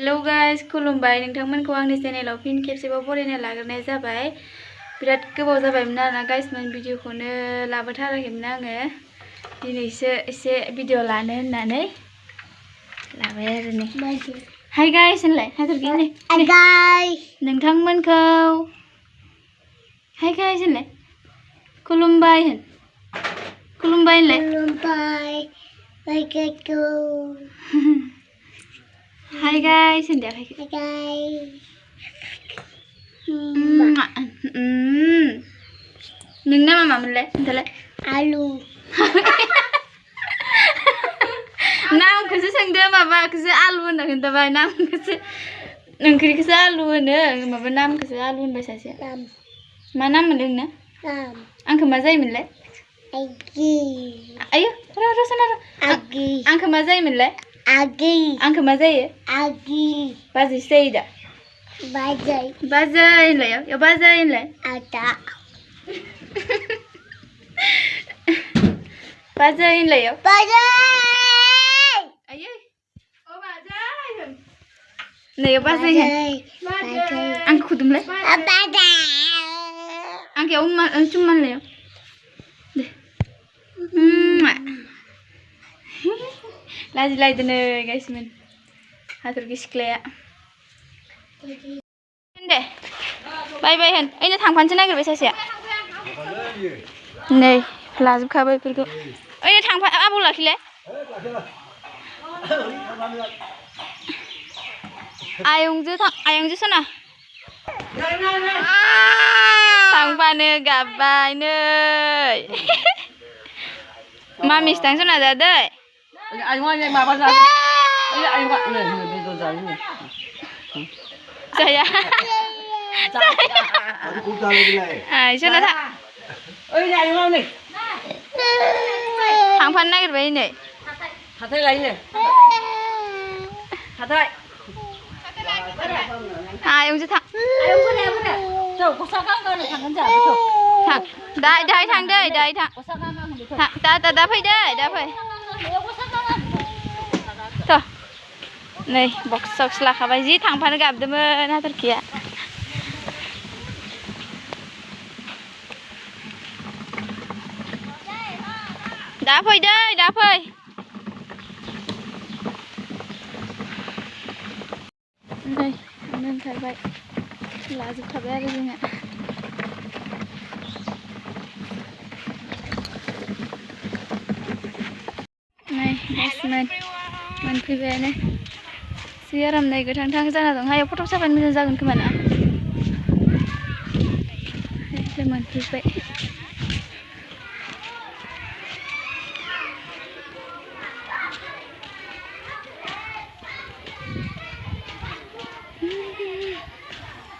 Hello guys खुलुमबाय नोंथांमोनखौ आंनि चेनेलाव फिन खेबसेबाव बरायना लाग्रोनाय जाबाय बिराद गोबाव जाबायमोन आरोना गाइस मोन भिडिअखौनो लाबोथाराखैमोन आङो दिनैसो एसे भिडिअ लानो होननानै लाबाय आरो नै हाय गाइस होनलाय हाथरखि नै हाय गाइस नोंथांमोनखौ हाय गाइस होनलाय खुलुमबाय होन खुलुमबाय होनलाय खुलुमबाय बायगायखौ Hi guys, xin chào Hi guys. Nâng nama mama le, entah le. Alu. Nam kasi sang dia mama kasi alu nak entah bay nam kasi. Nengkiri kasi alu ne, mama nam kasi alu bahasa Asia. Nam. Mana mendeng na? Nam. Angka mazai mille. Agi. Ayo, ro sana ro. Agi. Angka mazai mille. Agi. Angka mazai ya? Agi. Bazai sayda. Bazai. Bazai lah ya. Ya bazai lah. Ada. Bazai lah ya. Bazai. Ayo. Oh bazai. Nih ya bazai ya. Bazai. Angka kudum lah. Bazai. Angka cuma lah ya. Deh. Laji laji dene guys men, hatur gisklaya. Deh, bye bye hen. Ini thang pancen agar bisa sih. Nih, lazim kabar pergi. Ini thang pan abu laki le. Ayung je sana. Thang pane gabai nih. Mami stang sana ada. Anh ngoan nhanh mà bao giờ anh gọi người bây giờ giấy này giấy à ai cho nó thằng ơi này ngon này thằng phân này cái này thật thế lấy này thật thế ai ông chứ thằng ai ông cứ nè trời có sao các con này thằng con giả thằng đây thằng đây thằng ta phải đây đã phải Tuh, nih box box lah kapan sih thang pan gak ada mana terkia. Đã phơi đây, đã phơi. Đây, nên thay vậy là giúp thập ra gì nè. Này, basement. Manfaiबाय ने सि आरामनाय गोथां जाना दं हायाव फट' साफायनो मोजां जागोन खोमा ना मोनफैबाय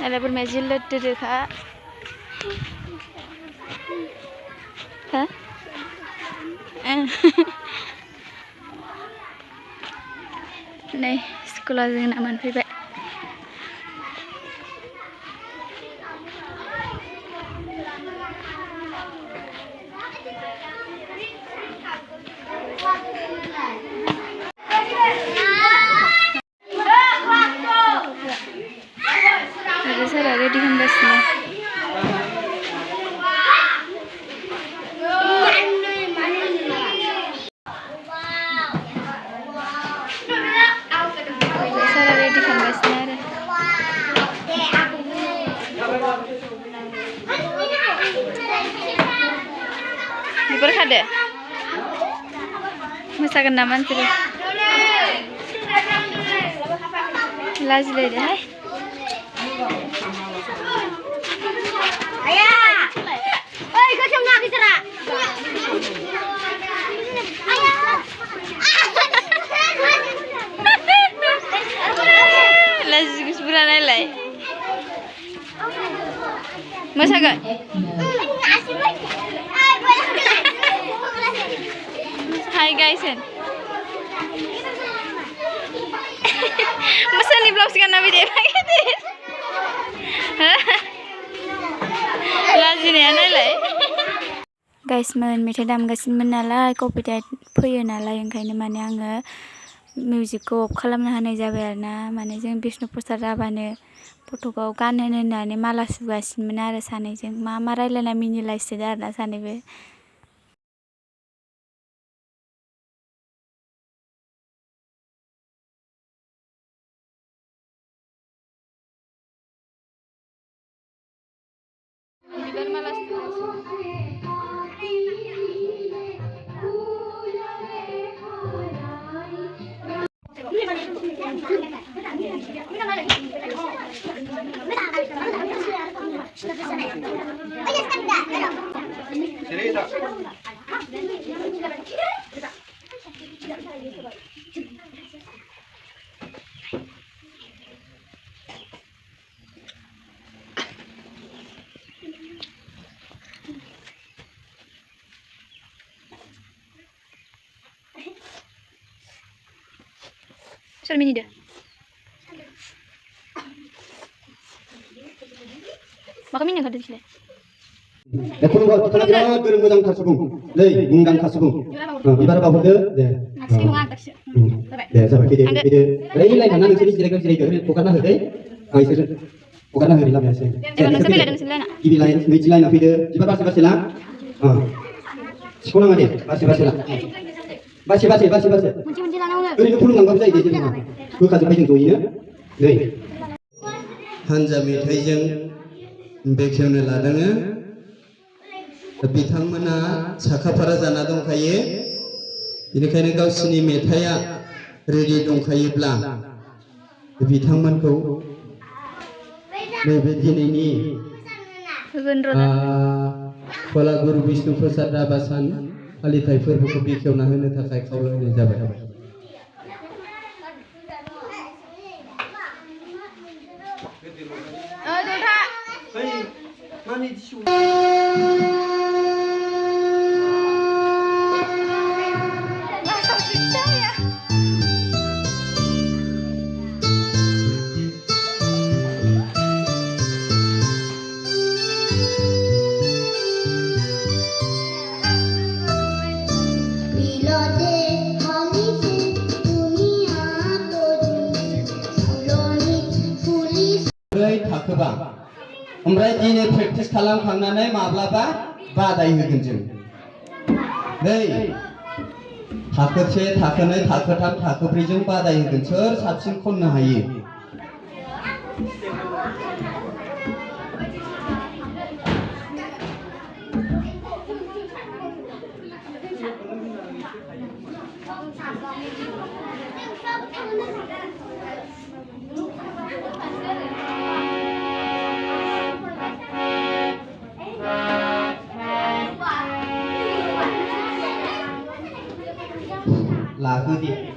ada boरमा jilid dodoka ha Nih, sekolah yang nak manfaiबाय Ada saya ready kan basnya Berkade, misalkan nama sih, lazim deh, hai. Ayah, kau cuma nak bicara. Ayah, lazim sebulan lagi. Masa gak? Hi guys, masa nih vlog sekarang nabi deh pakai Lazim nih aneh guys, मेथाइ दामगासिनोमोन नालाय copyright फैयो नालाय ओंखायनो माने आङो मिउजिकखौ of खालामना होनाय जाबाय आरो ना माने जों बिष्णु प्रसाद राभानो फट'खौ गानहोनो होननानै माला सुगासिनोमोन आरो सानैजों मा मा रायलायना मिनिलायसोदो आरो ना सानैबो बिबार माला soal mini dah maka mini nggak ada sih 네, 푸른거 비타나 비타나 그런 거장 타수붕 네 문강 타수붕 이바라 바보드 네 네 사바 기대 기대 레일 라인 하나는 시리 지레가 지레가 보가나 흐데 아 이세 보가나 흐리라 메세 이비 라인 위치 라인 앞이드 이바 바시 바시라 어 시고나가리 바시 바시라 바시 바시 바시 바시 그리고 푸른 강가 비자 이제 그까지 배정 도이는 네 한자 메타이정 बेखेवनो लादोङो बिथांमोना साखाफारा जाना दंखायो बेनिखायनो गावसिनि मेथाइया रेडि दंखायोब्ला बिथांमोनखौ नैबे दिनैनि कलागुरु बिष्णु प्रसाद राभा सान फालिथाय फोरबोखौ बेखेवना होनो थाखाय खावलायनाय जाबाय Mani tisu. ओमफ्राय दिनै प्रेक्टिस खालामखांनानै माब्लाबा बादाय होगोन जों नै थाखो 1 थाखो 2 थाखो 3 थाखो 4 जों बादाय होगोन सोर साबसिन खननो हायो lagu dia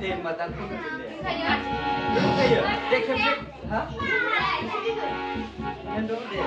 Tìm mà ta không được để. Đúng rồi, để xem xét. Hả? Nên đúng để.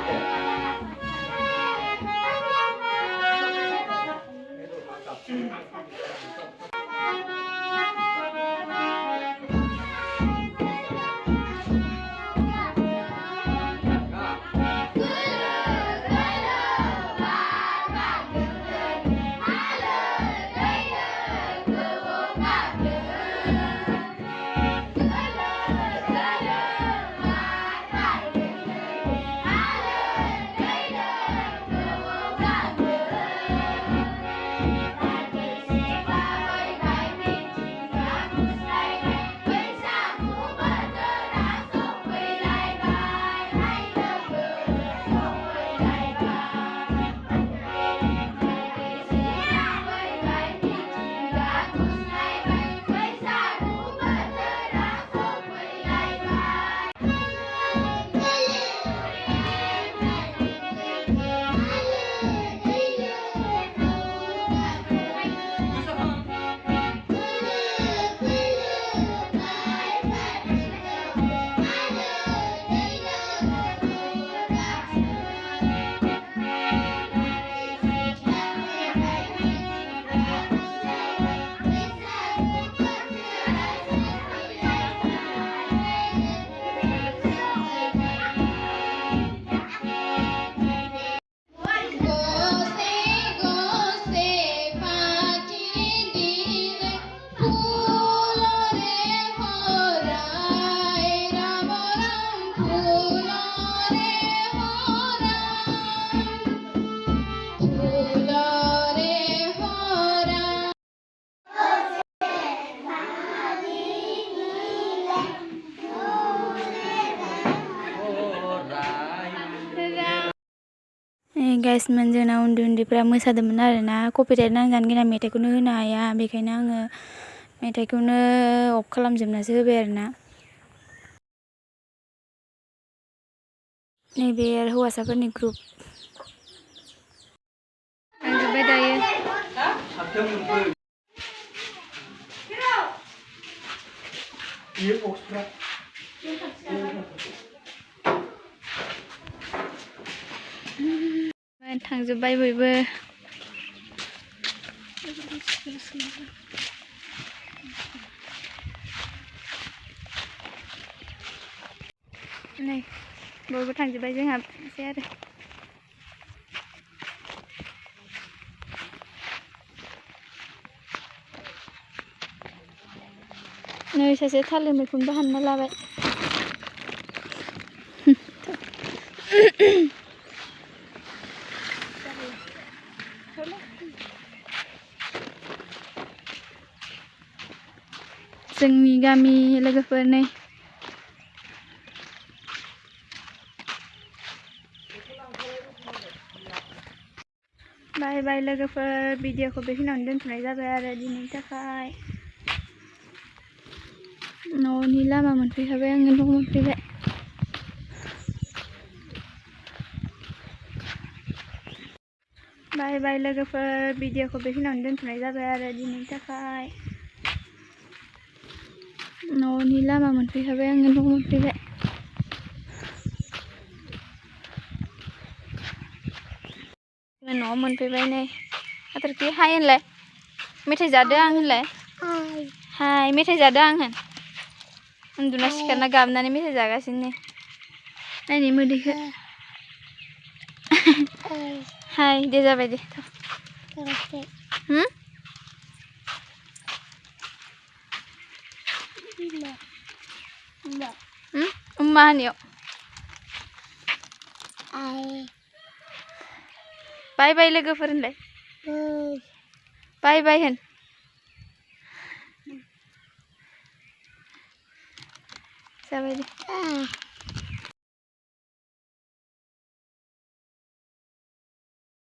Guys जोंना उन्दै उन्दैफ्रा मोसादोंमोन आरोना कपिराइट नांजानो गिना मेथाइखौनो होनो हाया बेखायनो आङो मेथाइखौनो अफ खालामजोबनासो होबाय आरोना नैबे आरो हौवासाफोरनि ग्रुप थांजोब्बाय दायो थांजोब्बाय बयबो नै बयबो थांजोब्बाय जोंहा एसे आरो नै सासे थालिर मैखुनबो हानना लाबाय जोंनि गामि लोगोफोर नै बाय बाय लोगोफोर भिडिअखौ बेखिनियावनो दोनथ'नाय जाबाय आरो दिनैनि थाखाय न'नि लामा मोनफैखाबाय आङो न' मोनफैबाय बाय बाय लोगोफोर भिडिअखौ बेखिनियावनो दोनथ'नाय जाबाय आरो दिनैनि थाखाय न'नि लामा मोनफैखाबाय आङो न' मोनफैबाय न'आव मोनफैबाय नै आदारखि हाय होनलाय मेथाइ जादों आं होनलाय हाय मेथाइ जादों आं होन उन्दुना सिखारना गाबनानै मेथाइ जागासिनो नायनि मोदैखौ हाय दे जाबाय दे उम्मा होनायाव बाय बाय लोगोफोर होनलाय बाय बाय होन जाबाय दे